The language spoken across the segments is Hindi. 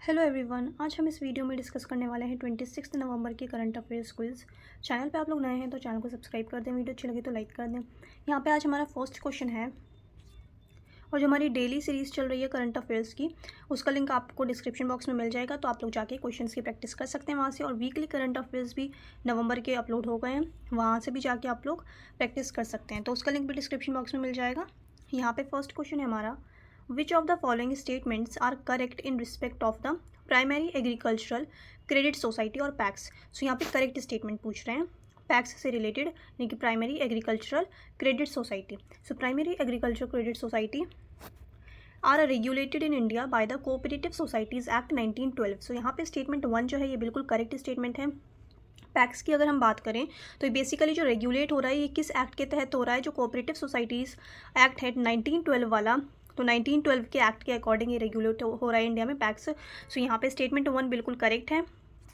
हेलो एवरीवन, आज हम इस वीडियो में डिस्कस करने वाले हैं 26 नवंबर की करंट अफेयर्स क्विज। चैनल पे आप लोग नए हैं तो चैनल को सब्सक्राइब कर दें, वीडियो अच्छी लगे तो लाइक कर दें। यहाँ पे आज हमारा फर्स्ट क्वेश्चन है और जो हमारी डेली सीरीज़ चल रही है करंट अफेयर्स की, उसका लिंक आपको डिस्क्रिप्शन बॉक्स में मिल जाएगा, तो आप लोग जाके क्वेश्चंस की प्रैक्टिस कर सकते हैं वहाँ से। और वीकली करंट अफेयर्स भी नवंबर के अपलोड हो गए हैं, वहाँ से भी जाके आप लोग प्रैक्टिस कर सकते हैं, तो उसका लिंक भी डिस्क्रिप्शन बॉक्स में मिल जाएगा। यहाँ पे फर्स्ट क्वेश्चन है हमारा, which of the following statements are correct in respect of the primary agricultural credit society और पैक्स। सो यहाँ पे करेक्ट स्टेटमेंट पूछ रहे हैं पैक्स से रिलेटेड, यानी कि primary agricultural credit society. So primary agriculture credit society are regulated in India by the cooperative societies act 1912। So यहाँ पे स्टेटमेंट 1 जो है ये बिल्कुल करेक्ट स्टेटमेंट है। पैक्स की अगर हम बात करें तो बेसिकली जो रेगुलेट हो रहा है ये किस एक्ट के तहत हो रहा है, जो कोऑपरेटिव सोसाइटीज़ एक्ट है 1912 वाला, तो 1912 के एक्ट के अकॉर्डिंग ये रेगुलेट हो रहा है इंडिया में पैक्स। सो यहाँ पे स्टेटमेंट 1 बिल्कुल करेक्ट है।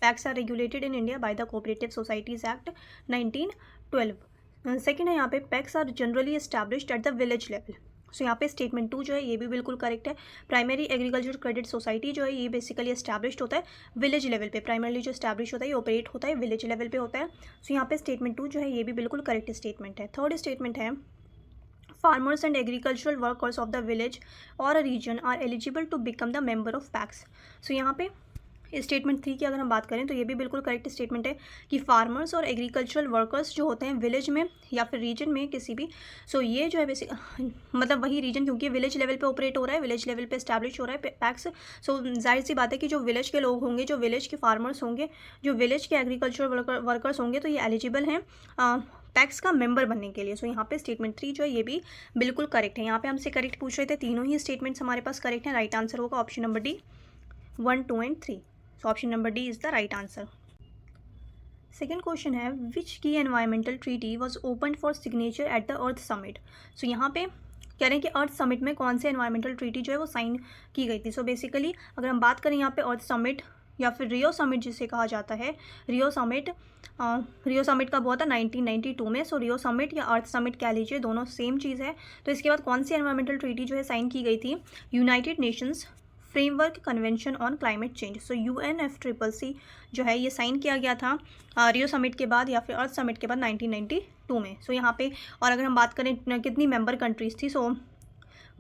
PACS are regulated in India by the cooperative societies act 1912। Second है यहाँ पे, PACS are generally established at the village level. So यहाँ पे स्टेटमेंट 2 जो है ये भी बिल्कुल करेक्ट है। प्राइमरी एग्रीकल्चर क्रेडिट सोसाइटी जो है ये बेसिकली एस्टैब्लिश्ड होता है विलेज लेवल पे, प्राइमरली जो एस्टैब्लिश होता है ये ऑपरेट होता है विलेज लेवल पे होता है। सो यहाँ पे स्टेटमेंट 2 जो है ये भी बिल्कुल करेक्ट स्टेटमेंट है। थर्ड स्टेटमेंट है, farmers and agricultural workers of the village or a region are eligible to become the member of PACS। सो यहाँ पे स्टेटमेंट 3 की अगर हम बात करें तो ये भी बिल्कुल करेक्ट स्टेटमेंट है कि फार्मर्स और एग्रीकल्चरल वर्कर्स जो होते हैं विलेज में या फिर रीजन में किसी भी, सो ये जो है बेसिक मतलब वही रीजन, क्योंकि विलेज लेवल पे ऑपरेट हो रहा है, विलेज लेवल पे एस्टैब्लिश हो रहा है पैक्स। सो जाहिर सी बात है कि जो विलेज के लोग होंगे, जो विलेज के फार्मर्स होंगे, जो विलेज के एग्रीकल्चरल वर्कर्स होंगे, तो ये एलिजिबल हैं पैक्स का मेंबर बनने के लिए। सो यहाँ पे स्टेटमेंट 3 जो है ये भी बिल्कुल करेक्ट है। यहाँ पे हमसे करेक्ट पूछ रहे थे, तीनों ही स्टेटमेंट्स हमारे पास करेक्ट हैं। राइट आंसर होगा option number D, 1, 2 and 3। So option number D is the right answer. Second question है, विच की environmental treaty was open for signature at the earth summit. So यहाँ पे कह रहे हैं कि अर्थ समिट में कौन से एनवायरमेंटल ट्रीटी जो है वो साइन की गई थी। सो बेसिकली अगर हम बात करें यहाँ पे अर्थ समिट या फिर रियो समिट जिसे कहा जाता है, रियो समिट का हुआ था 1992 में। सो रियो समिट या अर्थ समिट कह लीजिए, दोनों सेम चीज़ है। तो इसके बाद कौन सी एनवायरमेंटल ट्रीटी जो है साइन की गई थी, United Nations framework convention on climate change. So UNFCCC जो है ये साइन किया गया था रियो समिट के बाद या फिर अर्थ समिट के बाद 1992 में। सो यहाँ पे और अगर हम बात करें कितनी मेंबर कंट्रीज़ थी, सो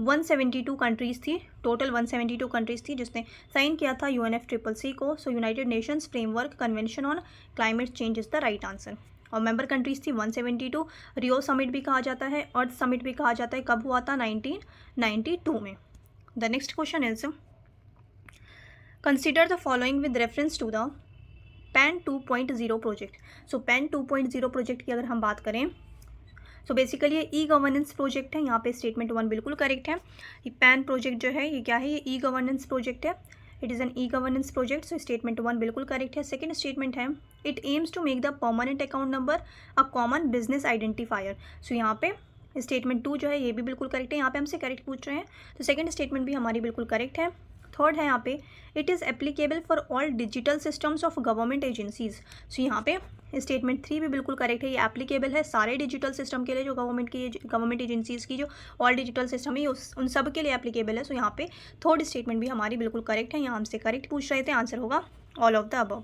172 कंट्रीज़ थी, टोटल 172 कंट्रीज़ थी जिसने साइन किया था UNFCCC को। So United Nations framework convention on climate change is the right answer. और मेंबर कंट्रीज़ थी 172। रियो समिट भी कहा जाता है, अर्थ समिट भी कहा जाता है, कब हुआ था 1992 में। The next question is, consider the following with reference to the PAN 2.0 project. So PAN 2.0 project की अगर हम बात करें, सो बेसिकली ये ई गवर्नेंस प्रोजेक्ट है। यहाँ पे स्टेटमेंट 1 बिल्कुल करेक्ट है। ये PAN प्रोजेक्ट जो है ये क्या है, ये ई गवर्नेंस प्रोजेक्ट है, it is an e governance project. So statement 1 बिल्कुल करेक्ट है। सेकेंड स्टेटमेंट है, it aims to make the permanent account number a common business identifier. So यहाँ पे स्टेटमेंट 2 जो है ये भी बिल्कुल करेक्ट है। यहाँ पे हमसे करेक्ट पूछ रहे हैं तो सेकेंड स्टेटमेंट भी हमारी बिल्कुल करेक्ट है। थर्ड है यहाँ पे, it is applicable for all digital systems of government agencies. So यहाँ पे स्टेटमेंट 3 भी बिल्कुल करेक्ट है, ये एप्लीकेबल है सारे डिजिटल सिस्टम के लिए, जो गवर्नमेंट एजेंसीज की जो ऑल डिजिटल सिस्टम है उन सब के लिए एप्लीकेबल है। सो यहाँ पे थर्ड स्टेटमेंट भी हमारी बिल्कुल करेक्ट है। यहाँ हमसे करेक्ट पूछ रहे थे, आंसर होगा all of the above.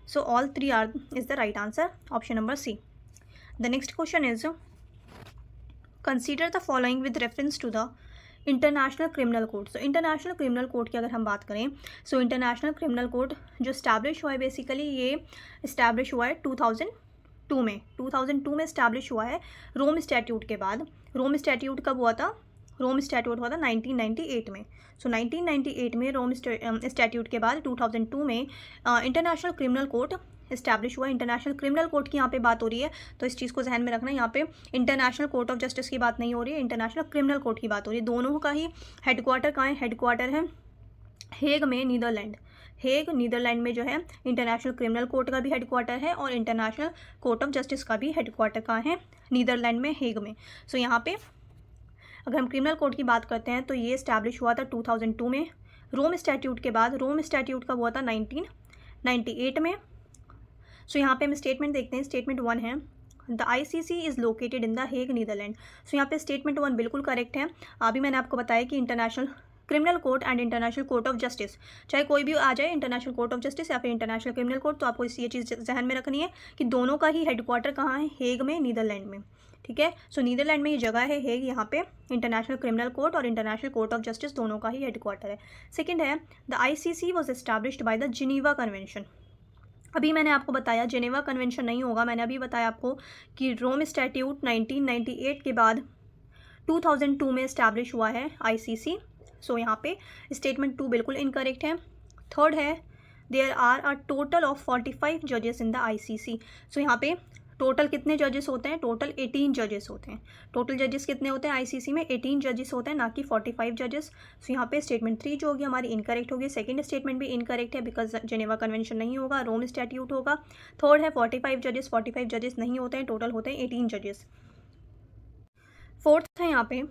So all 3 are is the right answer, option number C. The next question is, consider the following with reference to the international criminal code. So international criminal code की अगर हम बात करें, सो इंटरनेशनल क्रिमिनल कोड जो इस्टेब्लिश हुआ है, बेसिकली ये इस्टेब्लिश हुआ है 2002 में। 2002 में इस्टेब्लिश हुआ है रोम स्टैट्यूट के बाद। रोम स्टैट्यूट कब हुआ था, रोम स्टैट्यूट हुआ था 1998 में। सो 1998 में रोम स्टैट्यूट के बाद 2002 में इंटरनेशनल क्रिमिनल कोड इस्टेब्लिश हुआ। इंटरनेशनल क्रिमिनल कोर्ट की यहाँ पे बात हो रही है, तो इस चीज़ को जहन में रखना, यहाँ पे इंटरनेशनल कोर्ट ऑफ जस्टिस की बात नहीं हो रही है, इंटरनेशनल क्रिमिनल कोर्ट की बात हो रही है। दोनों का ही हेडक्वार्टर कहाँ है, हेडक्वार्टर है हेग में, नीदरलैंड। हेग नीदरलैंड में जो है इंटरनेशनल क्रिमिनल कोर्ट का भी हेडक्वार्टर है और इंटरनेशनल कोर्ट ऑफ जस्टिस का भी हेडक्वार्टर कहाँ है, नीदरलैंड में, हेग में। सो यहाँ पे अगर हम क्रिमिनल कोर्ट की बात करते हैं तो ये इस्टेब्लिश हुआ था 2002 में रोम स्टैट्यूट के बाद। रोम स्टैट्यूट कब हुआ था, 1998 में। सो यहाँ पे हम स्टेटमेंट देखते हैं। स्टेटमेंट 1 है, the ICC is located in the Hague Netherland. So यहाँ पे स्टेटमेंट 1 बिल्कुल करेक्ट है। अभी मैंने आपको बताया कि international criminal court and international court of justice. चाहे कोई भी आ जाए, इंटरनेशनल कोर्ट ऑफ जस्टिस या फिर इंटरनेशनल क्रिमिनल कोर्ट, तो आपको ये चीज़ जहन में रखनी है कि दोनों का ही हेडक्वार्टर कहाँ है, हेग में, नीदरलैंड में। ठीक है, सो नीदरलैंड में ये जगह है हेग, यहाँ पे इंटरनेशनल क्रिमिनल कोर्ट और इंटरनेशनल कोर्ट ऑफ जस्टिस दोनों का ही हेडक्वार्टर है। सेकेंड है the ICC was established by the Geneva convention. अभी मैंने आपको बताया जिनेवा कन्वेंशन नहीं होगा, मैंने अभी बताया आपको कि रोम स्टैट्यूट 1998 के बाद 2002 में इस्टेब्लिश हुआ है ICC। सो यहाँ पे स्टेटमेंट 2 बिल्कुल इनकरेक्ट है। थर्ड है there are a total of 45 जजेस इन द ICC। सो यहाँ पे टोटल कितने जजेस होते हैं, टोटल 18 जजेस होते हैं। टोटल जजेस कितने होते हैं ICC में, 18 जजेस होते हैं, ना कि 45 जजेस। सो यहाँ पे स्टेटमेंट 3 जो होगी हमारी इनकरेक्ट होगी। सेकंड स्टेटमेंट भी इनकरेक्ट है बिकॉज जेनेवा कन्वेंशन नहीं होगा, रोम स्टैट्यूट होगा। थर्ड है 45 जजेस, 45 जजेस नहीं होते हैं, टोटल होते हैं 18 जजेस। फोर्थ है यहाँ पे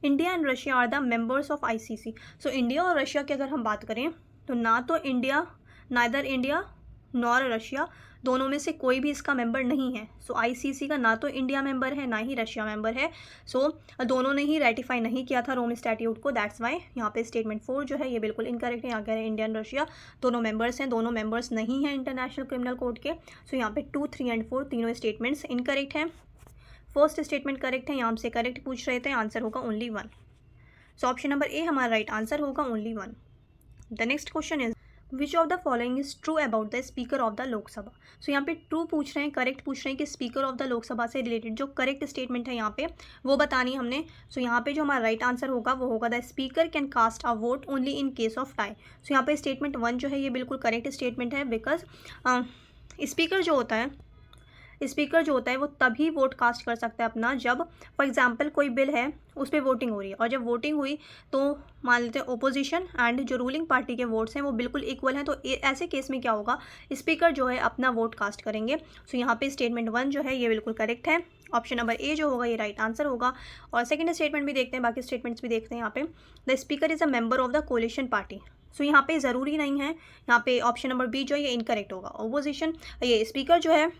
India and Russia are the members of ICC। So India और रशिया की अगर हम बात करें तो ना तो India, neither India nor Russia, दोनों में से कोई भी इसका मेंबर नहीं है। सो ICC का ना तो इंडिया मेंबर है ना ही रशिया मेंबर है। सो दोनों ने ही रेटिफाई नहीं किया था रोम स्टैट्यूट को, दैट्स वाई यहाँ पे स्टेटमेंट 4 जो है ये बिल्कुल इनकरेक्ट है। यहाँ कह रहे हैं इंडिया एंड रशिया दोनों मेंबर्स हैं, दोनों मेंबर्स नहीं हैं इंटरनेशनल क्रिमिनल कोर्ट के। सो यहाँ पे 2, 3 एंड 4 तीनों स्टेटमेंट्स इनकरेक्ट हैं। फर्स्ट स्टेटमेंट करेक्ट है, यहाँ से करेक्ट पूछ रहे थे, आंसर होगा only 1। So option number A हमारा राइट आंसर होगा only 1। The next question is which of the following is true about the speaker of the Lok Sabha. So यहाँ पे ट्रू पूछ रहे हैं, करेक्ट पूछ रहे हैं कि स्पीकर ऑफ द लोकसभा से रिलेटेड जो करेक्ट स्टेटमेंट है यहाँ पे वो बतानी हमने। सो यहाँ पे जो हमारा राइट आंसर होगा वो होगा the speaker can cast a vote only in case of tie. So यहाँ पे स्टेटमेंट 1 जो है ये बिल्कुल करेक्ट स्टेटमेंट है बिकॉज स्पीकर जो होता है वो तभी वोट कास्ट कर सकता है अपना जब फॉर एग्जांपल कोई बिल है उस पर वोटिंग हो रही है, और जब वोटिंग हुई तो मान लेते हैं ओपोजिशन एंड जो रूलिंग पार्टी के वोट्स हैं वो बिल्कुल इक्वल हैं, तो ऐसे केस में क्या होगा, स्पीकर जो है अपना वोट कास्ट करेंगे। सो यहाँ पे स्टेटमेंट 1 जो है ये बिल्कुल करेक्ट है, ऑप्शन नंबर ए जो होगा ये राइट आंसर होगा। और सेकेंड स्टेटमेंट भी देखते हैं, बाकी स्टेटमेंट्स भी देखते हैं। यहाँ पे the speaker is a member of the coalition party. So यहाँ पे ज़रूरी नहीं है, यहाँ पे ऑप्शन नंबर बी जो है ये इनकरेक्ट होगा। ओपोजिशन ये स्पीकर जो है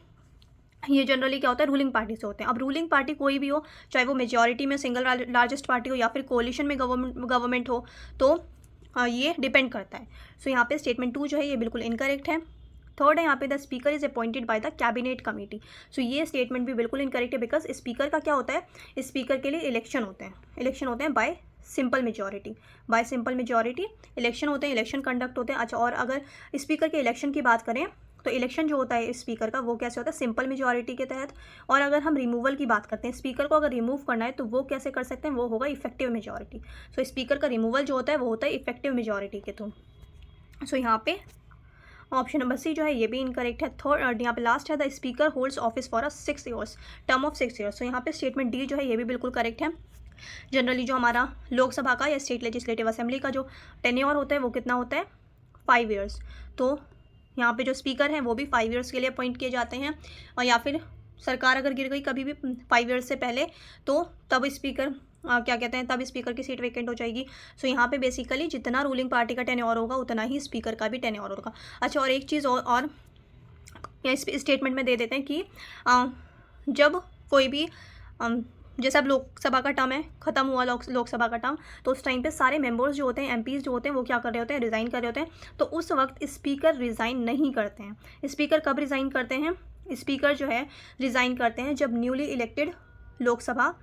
ये जनरली क्या होता है रूलिंग पार्टी से होते हैं। अब रूलिंग पार्टी कोई भी हो, चाहे वो मेजॉरिटी में सिंगल लार्जेस्ट पार्टी हो या फिर कोलिशन में गवर्नमेंट हो, तो ये डिपेंड करता है। सो यहाँ पे स्टेटमेंट 2 जो है ये बिल्कुल इनकरेक्ट है। थर्ड है यहाँ पे the speaker is appointed by the cabinet committee. So ये स्टेटमेंट भी बिल्कुल इनकरेक्ट है बिकॉज स्पीकर का क्या होता है, स्पीकर के लिए इलेक्शन होते हैं बाय सिंपल मेजॉरिटी इलेक्शन होते हैं, इलेक्शन कंडक्ट होते हैं। अच्छा, और अगर स्पीकर के इलेक्शन की बात करें तो इलेक्शन जो होता है स्पीकर का वो कैसे होता है, सिंपल मेजॉरिटी के तहत। और अगर हम रिमूवल की बात करते हैं, स्पीकर को अगर रिमूव करना है तो वो कैसे कर सकते हैं, वो होगा इफेक्टिव मेजॉरिटी। सो स्पीकर का रिमूवल जो होता है वो होता है इफेक्टिव मेजॉरिटी के थ्रू। सो यहाँ पे ऑप्शन नंबर सी जो है ये भी इनकरेक्ट है। थर्ड यहाँ पे लास्ट है the speaker holds office for 6 years, term of 6 years। सो यहाँ पे स्टेटमेंट डी जो है ये भी बिल्कुल करेक्ट है। जनरली जो हमारा लोकसभा का या स्टेट लेजिस्लेटिव असेंबली का जो टेन्योर होता है वो कितना होता है, 5 years। तो यहाँ पे जो स्पीकर हैं वो भी 5 years के लिए अपॉइंट किए जाते हैं, और या फिर सरकार अगर गिर गई कभी भी 5 years से पहले तो तब स्पीकर तब स्पीकर की सीट वेकेंट हो जाएगी। सो यहाँ पे बेसिकली जितना रूलिंग पार्टी का टेन्योर होगा उतना ही स्पीकर का भी टेन्योर होगा। अच्छा, और एक चीज़ और इस स्टेटमेंट में दे देते हैं कि जब कोई भी जैसे अब लोकसभा का टर्म है, ख़त्म हुआ लोकसभा का टर्म, तो उस टाइम पे सारे मेंबर्स जो होते हैं, एमपीज़ जो होते हैं वो क्या कर रहे होते हैं, रिज़ाइन कर रहे होते हैं। तो उस वक्त स्पीकर रिज़ाइन नहीं करते हैं। स्पीकर कब रिज़ाइन करते हैं, स्पीकर जो है रिज़ाइन करते हैं जब न्यूली इलेक्टेड लोकसभा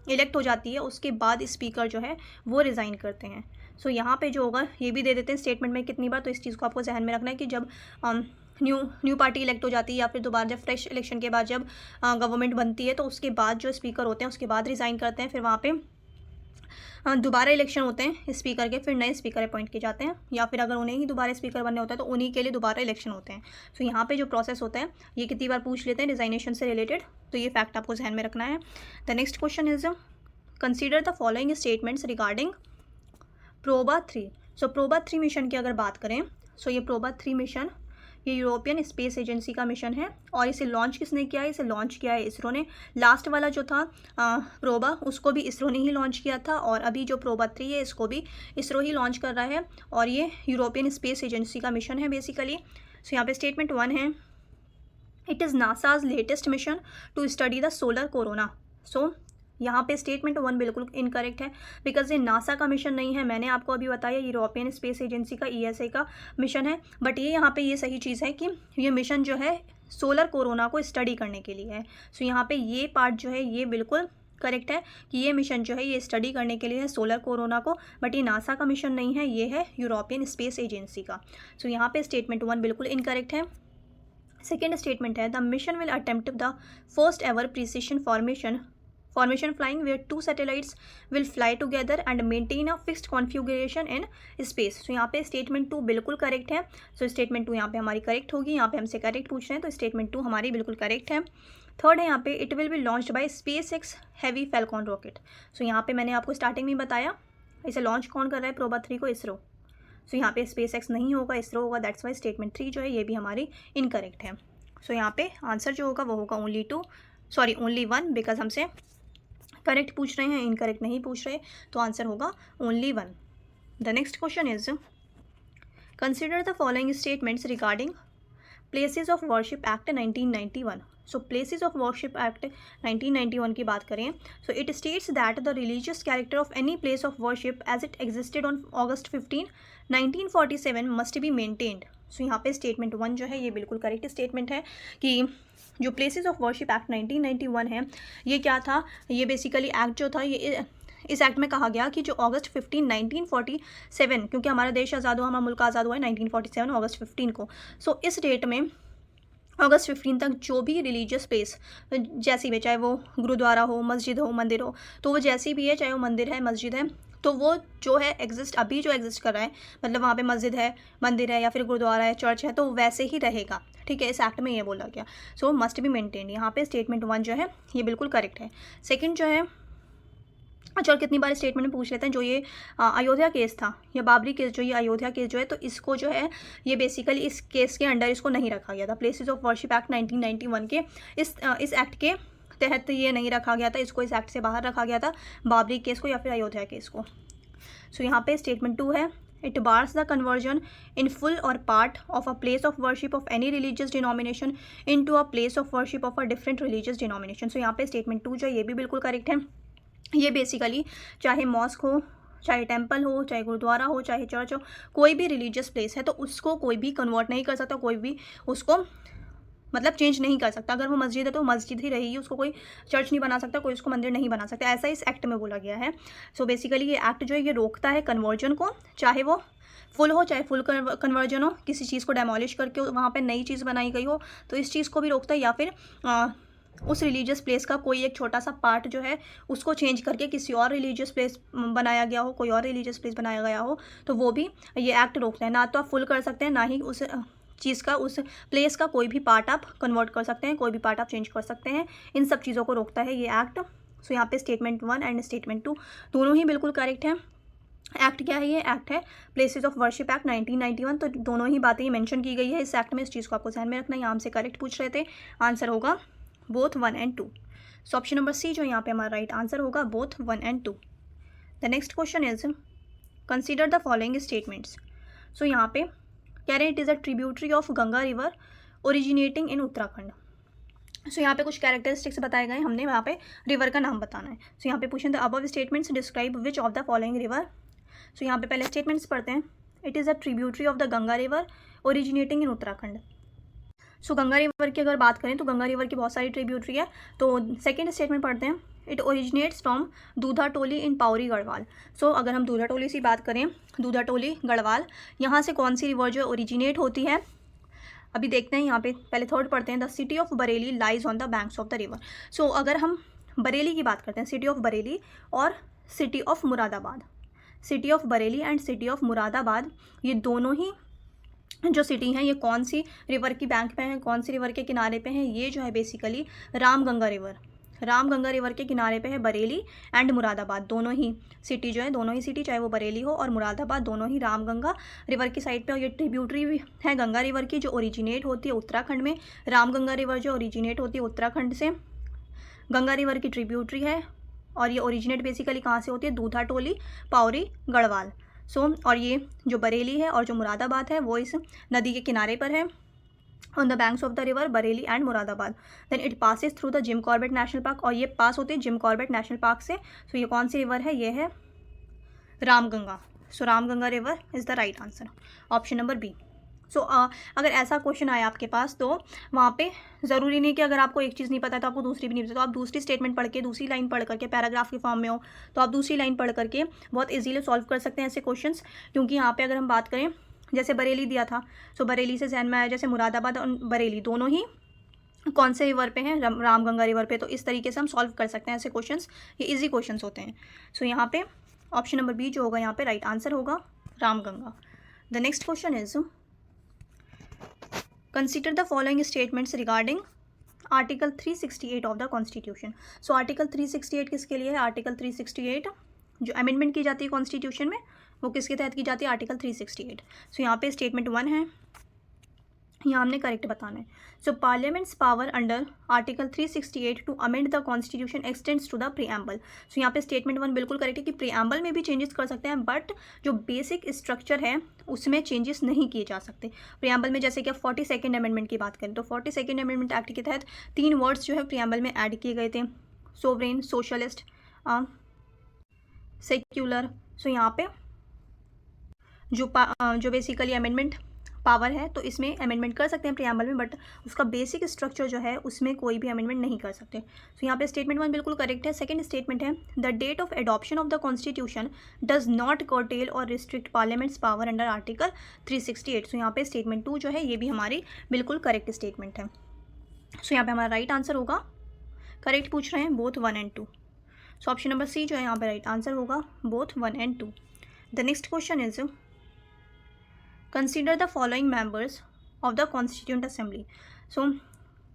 इलेक्ट हो जाती है, उसके बाद स्पीकर जो है वो रिज़ाइन करते हैं। सो यहाँ पे जो होगा ये भी दे देते हैं स्टेटमेंट में कितनी बार, तो इस चीज़ को आपको जहन में रखना है कि जब न्यू पार्टी इलेक्ट हो जाती है या फिर दोबारा जब फ्रेश इलेक्शन के बाद जब गवर्नमेंट बनती है तो उसके बाद जो स्पीकर होते हैं उसके बाद रिज़ाइन करते हैं, फिर वहाँ पे दोबारा इलेक्शन होते हैं स्पीकर के, फिर नए स्पीकर अपॉइंट किए जाते हैं, या फिर अगर उन्हें ही दोबारा स्पीकर बनने होता है तो उन्हीं के लिए दोबारा इलेक्शन होते हैं। सो यहाँ पे जो प्रोसेस होता है ये कितनी बार पूछ लेते हैं रिजाइनेशन से रिलेटेड, तो ये फैक्ट आपको ध्यान में रखना है। The next question is consider the following statements regarding PROBA 3। So PROBA 3 mission की अगर बात करें, सो ये प्रोबा 3 मिशन ये यूरोपियन स्पेस एजेंसी का मिशन है, और इसे लॉन्च किसने किया है, इसे लॉन्च किया है इसरो ने। लास्ट वाला जो था प्रोबा उसको भी इसरो ने ही लॉन्च किया था, और अभी जो प्रोबा 3 है इसको भी इसरो ही लॉन्च कर रहा है, और ये यूरोपियन स्पेस एजेंसी का मिशन है बेसिकली। सो यहाँ पे स्टेटमेंट 1 है, it is NASA's latest mission to study the solar corona. So यहाँ पे स्टेटमेंट 1 बिल्कुल इनकरेक्ट है, बिकॉज ये नासा का मिशन नहीं है। मैंने आपको अभी बताया यूरोपियन स्पेस एजेंसी का ESA का मिशन है, बट ये यहाँ पे ये सही चीज़ है कि ये मिशन जो है सोलर कोरोना को स्टडी करने के लिए है। सो यहाँ पे ये पार्ट जो है ये बिल्कुल करेक्ट है कि ये मिशन जो है ये स्टडी करने के लिए है सोलर कोरोना को, बट ये नासा का मिशन नहीं है, ये है यूरोपियन स्पेस एजेंसी का। सो यहाँ पे स्टेटमेंट 1 बिल्कुल इनकरेक्ट है। सेकेंड स्टेटमेंट है the mission will attempt the first ever precision formation flying where two satellites will fly together and maintain a fixed configuration in space। सो यहाँ पे स्टेटमेंट 2 बिल्कुल करेक्ट है। सो स्टेटमेंट 2 यहाँ पे हमारी करेक्ट होगी, यहाँ पे हमसे करेक्ट पूछ रहे हैं तो स्टेटमेंट 2 हमारी बिल्कुल करेक्ट है। थर्ड है यहाँ पे it will be launched by SpaceX heavy falcon rocket. So यहाँ पे मैंने आपको स्टार्टिंग में बताया इसे लॉन्च कौन कर रहा है, प्रोबा 3 को इसरो। सो यहाँ पे SpaceX नहीं होगा, इसरो होगा, दैट्स वाई स्टेटमेंट 3 जो है ये भी हमारी इनकरेक्ट है। सो यहाँ पे आंसर जो होगा वो होगा ओनली 1, बिकॉज हमसे करेक्ट पूछ रहे हैं, इनकरेक्ट नहीं पूछ रहे, तो आंसर होगा only 1। The next question is consider the following statements regarding places of worship act 1991। So places of worship act 1991 की बात करें, so it states that the religious character of any place of worship as it existed on August 15, 1947 must be maintained. So यहाँ पे स्टेटमेंट 1 जो है ये बिल्कुल करेक्ट स्टेटमेंट है कि जो प्लेसेस ऑफ वर्शिप एक्ट 1991 है ये क्या था, ये बेसिकली एक्ट जो था ये इस एक्ट में कहा गया कि जो August 15, 1947, क्योंकि हमारा देश आज़ाद हुआ, हमारा मुल्क आज़ाद हुआ है 1947 August 15 को। सो इस डेट में August 15 तक जो भी रिलीजियस प्लेस जैसी भी, चाहे वो गुरुद्वारा हो, मस्जिद हो, मंदिर हो, तो वो जैसी भी है, चाहे वो मंदिर है, मस्जिद है, तो वो जो है अभी जो एग्जिस्ट कर रहा है, मतलब वहाँ पे मस्जिद है, मंदिर है या फिर गुरुद्वारा है, चर्च है, तो वैसे ही रहेगा। ठीक है, इस एक्ट में ये बोला गया। सो मस्ट बी मेंटेन। यहाँ पे स्टेटमेंट 1 जो है ये बिल्कुल करेक्ट है। सेकंड जो है, अच्छा और कितनी बार स्टेटमेंट में पूछ लेते हैं, जो ये अयोध्या केस था या बाबरी केस, जो ये अयोध्या केस जो है, तो इसको जो है ये बेसिकली इस केस के अंडर इसको नहीं रखा गया था। प्लेसेस ऑफ वर्शिप एक्ट 1991 के इस एक्ट के तहत ये नहीं रखा गया था, इसको इस एक्ट से बाहर रखा गया था, बाबरी केस को या फिर अयोध्या केस को। सो यहाँ पे स्टेटमेंट 2 है it bars the conversion in full और part of a place of worship of any religious denomination into a place of worship of a different religious denomination. So यहाँ पे स्टेटमेंट 2 जो है ये भी बिल्कुल करेक्ट है। ये बेसिकली चाहे मॉस्क हो, चाहे टेंपल हो, चाहे गुरुद्वारा हो, चाहे चर्च हो, कोई भी रिलीजियस प्लेस है तो उसको कोई भी कन्वर्ट नहीं कर सकता, कोई भी उसको मतलब चेंज नहीं कर सकता। अगर वो मस्जिद है तो मस्जिद ही रहेगी, उसको कोई चर्च नहीं बना सकता, कोई उसको मंदिर नहीं बना सकता, ऐसा इस एक्ट में बोला गया है। सो बेसिकली ये एक्ट जो है ये रोकता है कन्वर्जन को, चाहे वो फुल हो चाहे फुल कन्वर्जन हो, किसी चीज़ को डेमोलिश करके वहाँ पे नई चीज़ बनाई गई हो तो इस चीज़ को भी रोकता है, या फिर उस रिलीजियस प्लेस का कोई एक छोटा सा पार्ट जो है उसको चेंज करके किसी और रिलीजियस प्लेस बनाया गया हो, कोई और रिलीजियस प्लेस बनाया गया हो, तो वो भी ये एक्ट रोकता है। ना तो आप फुल कर सकते हैं, ना ही उस चीज़ का, उस प्लेस का कोई भी पार्ट आप कन्वर्ट कर सकते हैं, कोई भी पार्ट आप चेंज कर सकते हैं। इन सब चीज़ों को रोकता है ये एक्ट। सो यहाँ पे स्टेटमेंट 1 एंड स्टेटमेंट 2 दोनों ही बिल्कुल करेक्ट है। एक्ट क्या है, ये एक्ट है प्लेसेस ऑफ वर्शिप एक्ट 1991, तो दोनों ही बातें मेंशन की गई है इस एक्ट में। इस चीज़ को आपको ध्यान में रखना है। यहाँ से करेक्ट पूछ रहे थे, आंसर होगा both 1 and 2। So option number C जो यहाँ पे हमारा राइट आंसर होगा both 1 and 2। The next question is consider the following statements. So यहाँ पे कह रहे हैं it is a tributary of Ganga river originating in Uttarakhand. So यहाँ पे कुछ कैरेक्टरिस्टिक्स बताए गए, हमने यहाँ पे रिवर का नाम बताना है। सो यहाँ पे पूछे the above statements describe which of the following river. So यहाँ पे पहले स्टेटमेंट्स पढ़ते हैं। It is a tributary of the Ganga river originating in Uttarakhand. So Ganga river की अगर बात करें तो गंगा रिवर की बहुत सारी ट्रिब्यूटरी है। तो सेकंड स्टेटमेंट पढ़ते हैं, इट ओरिजिनेट्स फ्रॉम दूधा टोली इन पावरी गढ़वाल। सो अगर हम दूधा टोली से बात करें, दूधा टोली गढ़वाल, यहाँ से कौन सी रिवर जो ओरिजिनेट होती है अभी देखते हैं। यहाँ पे पहले थर्ड पढ़ते हैं, the city of Bareilly lies on the banks of the river. So अगर हम बरेली की बात करते हैं, सिटी ऑफ बरेली और city of Moradabad, city of Bareilly and city of Moradabad, ये दोनों ही जो सिटी हैं ये कौन सी रिवर की बैंक पे हैं, कौन सी रिवर के किनारे पे हैं, ये जो है basically Ramganga river, Ramganga river के किनारे पे है बरेली एंड मुरादाबाद। दोनों ही सिटी जो है, दोनों ही सिटी चाहे वो बरेली हो और मुरादाबाद, दोनों ही रामगंगा रिवर की साइड पे। और ये ट्रिब्यूटरी भी है गंगा रिवर की जो ओरिजिनेट होती है उत्तराखंड में। रामगंगा रिवर जो ओरिजिनेट होती है उत्तराखंड से, गंगा रिवर की ट्रिब्यूटरी है और ये ओरिजिनेट बेसिकली कहाँ से होती है, दूधा टोली पावरी गढ़वाल। सो और ये जो बरेली है और जो मुरादाबाद है वो इस नदी के किनारे पर है। On the banks of the river Bareilly and Moradabad. Then it passes through the Jim Corbett National Park, और ये पास होते हैं जिम कॉर्बेट नेशनल पार्क से। सो ये कौन सी रिवर है, ये है Ramganga. So Ramganga river is the right answer, option number B. So अगर ऐसा क्वेश्चन आया आपके पास तो वहाँ पे ज़रूरी नहीं कि अगर आपको एक चीज़ नहीं पता है तो आपको दूसरी भी नहीं पता, तो आप दूसरी स्टेटमेंट पढ़ के, दूसरी लाइन पढ़ करके, पैराग्राफ के फॉर्म में हो तो आप दूसरी लाइन पढ़ करके बहुत इजीली सॉल्व कर सकते हैं ऐसे क्वेश्चंस। क्योंकि यहाँ पे अगर हम बात करें, जैसे बरेली दिया था, सो बरेली से जहन में आया, जैसे मुरादाबाद और बरेली दोनों ही कौन से रिवर पे हैं, रामगंगा रिवर पे, तो इस तरीके से हम सॉल्व कर सकते हैं ऐसे क्वेश्चंस, ये इजी क्वेश्चंस होते हैं। सो यहाँ पे ऑप्शन नंबर बी जो होगा यहाँ पे राइट आंसर होगा, Ramganga. The next question is consider the following statements regarding article 368 of the constitution. So article 368 किसके लिए है, आर्टिकल 368 जो अमेंडमेंट की जाती है कॉन्स्टिट्यूशन में वो किसके तहत की जाती है, आर्टिकल 368। सो यहाँ पे स्टेटमेंट 1 है, यहाँ हमने करेक्ट बताना है। So parliament's power under article 368 to amend the constitution extends to the preamble. So यहाँ पे स्टेटमेंट 1 बिल्कुल करेक्ट है कि प्रीएम्बल में भी चेंजेस कर सकते हैं, बट जो बेसिक स्ट्रक्चर है उसमें चेंजेस नहीं किए जा सकते प्रीएम्बल में। जैसे कि आप 42nd अमेंडमेंट की बात करें तो 42nd अमेंडमेंट एक्ट के तहत 3 वर्ड्स जो है प्रीएम्बल में ऐड किए गए थे, सोवरेन, सोशलिस्ट, सेक्युलर। सो यहाँ पे जो बेसिकली अमेंडमेंट पावर है तो इसमें अमेंडमेंट कर सकते हैं प्रीएम्बल में, बट उसका बेसिक स्ट्रक्चर जो है उसमें कोई भी अमेंडमेंट नहीं कर सकते। सो यहाँ पे स्टेटमेंट 1 बिल्कुल करेक्ट है। सेकंड स्टेटमेंट है the date of adoption of the constitution does not curtail और restrict parliament's power under article 368। So यहाँ पे स्टेटमेंट 2 जो है ये भी हमारी बिल्कुल करेक्ट स्टेटमेंट है। सो यहाँ पे हमारा राइट आंसर होगा, करेक्ट पूछ रहे हैं, both 1 and 2। So option number C जो है यहाँ पे राइट आंसर होगा, both 1 and 2। The next question is consider the following members of the constituent assembly. So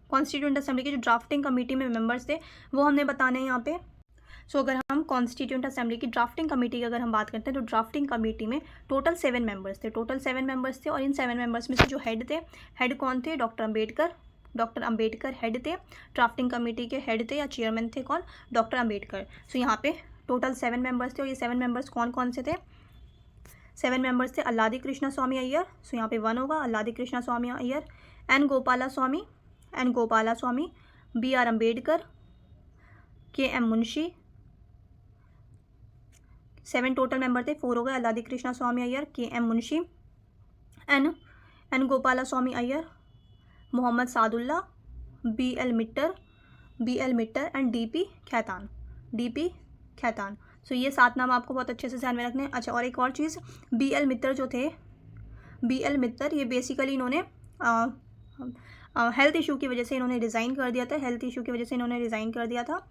constituent assembly के जो ड्राफ्टिंग कमेटी में मेंबर्स थे वो हमने बताने हैं यहाँ पे। सो अगर हम कॉन्स्टिट्यूंट असेंबली की ड्राफ्टिंग कमेटी की अगर हम बात करते हैं तो ड्राफ्टिंग कमेटी में टोटल 7 मेंबर्स थे, टोटल 7 मेंबर्स थे। और इन 7 मेंबर्स में से जो हेड थे, हेड कौन थे, डॉक्टर अम्बेडकर हेड थे, ड्राफ्टिंग कमेटी के हेड थे या चेयरमैन थे कौन, डॉक्टर अम्बेडकर। सो यहाँ पे टोटल 7 मेंबर्स थे, और ये 7 मेंबर्स कौन कौन से थे, 7 मेंबर्स थे अल्लादी कृष्णा स्वामी अय्यर। सो यहाँ पे 1 होगा, Alladi Krishnaswami Ayyar, N Gopalaswami, B R Ambedkar, K M Munshi. 7 total member थे, 4 हो गए, Alladi Krishnaswami Ayyar, K M Munshi, N Gopalaswami Ayyar, Mohammad Saadulla, B L Mitter and D P Khaitan. So ये 7 नाम आपको बहुत अच्छे से ध्यान में रखने हैं। अच्छा, और एक और चीज़, बी एल मित्तर जो थे, बी एल मित्तर ये बेसिकली इन्होंने हेल्थ इशू की वजह से इन्होंने रिज़ाइन कर दिया था,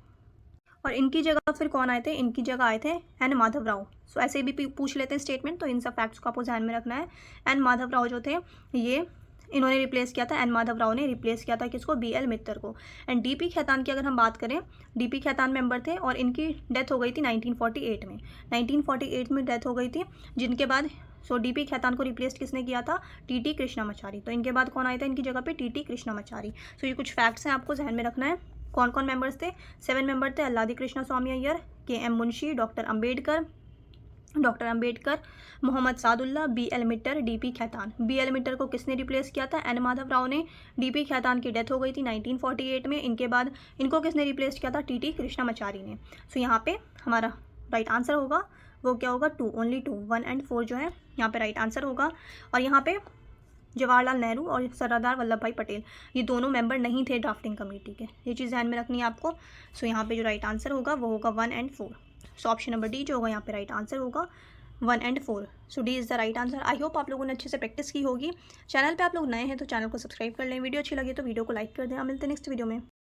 और इनकी जगह फिर कौन आए थे, इनकी जगह आए थे एन माधव राव। सो ऐसे भी पूछ लेते हैं स्टेटमेंट, तो इन सब फैक्ट्स को आपको ध्यान में रखना है। एन माधव राव जो थे ये इन्होंने रिप्लेस किया था, एन माधव राव ने रिप्लेस किया था किसको, बी एल मित्तर को। एंड डी पी खैतान की अगर हम बात करें, डी पी खैतान मेंबर थे और इनकी डेथ हो गई थी 1948 में डेथ हो गई थी, जिनके बाद सो डी पी खैतान को रिप्लेस किसने किया था, टी टी कृष्णामाचारी। तो इनके बाद कौन आया था इनकी जगह पे, टी टी कृष्णामाचारी। सो ये कुछ फैक्ट्स हैं आपको ध्यान में रखना है। कौन कौन मेंबर्स थे, 7 मेंबर थे, Alladi Krishnaswami Ayyar, K M Munshi, doctor Ambedkar, Mohammad Saadulla, B L Mitter, D P Khaitan. B L Mitter को किसने रिप्लेस किया था, एन माधव राव ने। डी पी खैतान की डेथ हो गई थी 1948 में, इनके बाद इनको किसने रिप्लेस किया था, टी टी कृष्णामाचारी ने। सो यहाँ पे हमारा राइट आंसर होगा वो क्या होगा, 2, ओनली 2, 1 and 4 जो है यहाँ पे राइट आंसर होगा। और यहाँ पे जवाहरलाल नेहरू और सरदार वल्लभ भाई पटेल ये दोनों मेंबर नहीं थे ड्राफ्टिंग कमेटी के, ये चीज़ ध्यान में रखनी है आपको। सो यहाँ पे जो राइट आंसर होगा वो होगा 1 and 4। So option number D जो होगा यहाँ पे राइट आंसर होगा 1 and 4। So D is the right answer. I hope आप लोगों ने अच्छे से प्रैक्टिस की होगी। चैनल पे आप लोग नए हैं तो चैनल को सब्सक्राइब कर लें, वीडियो अच्छी लगी तो वीडियो को लाइक कर दें। मिलते हैं नेक्स्ट वीडियो में।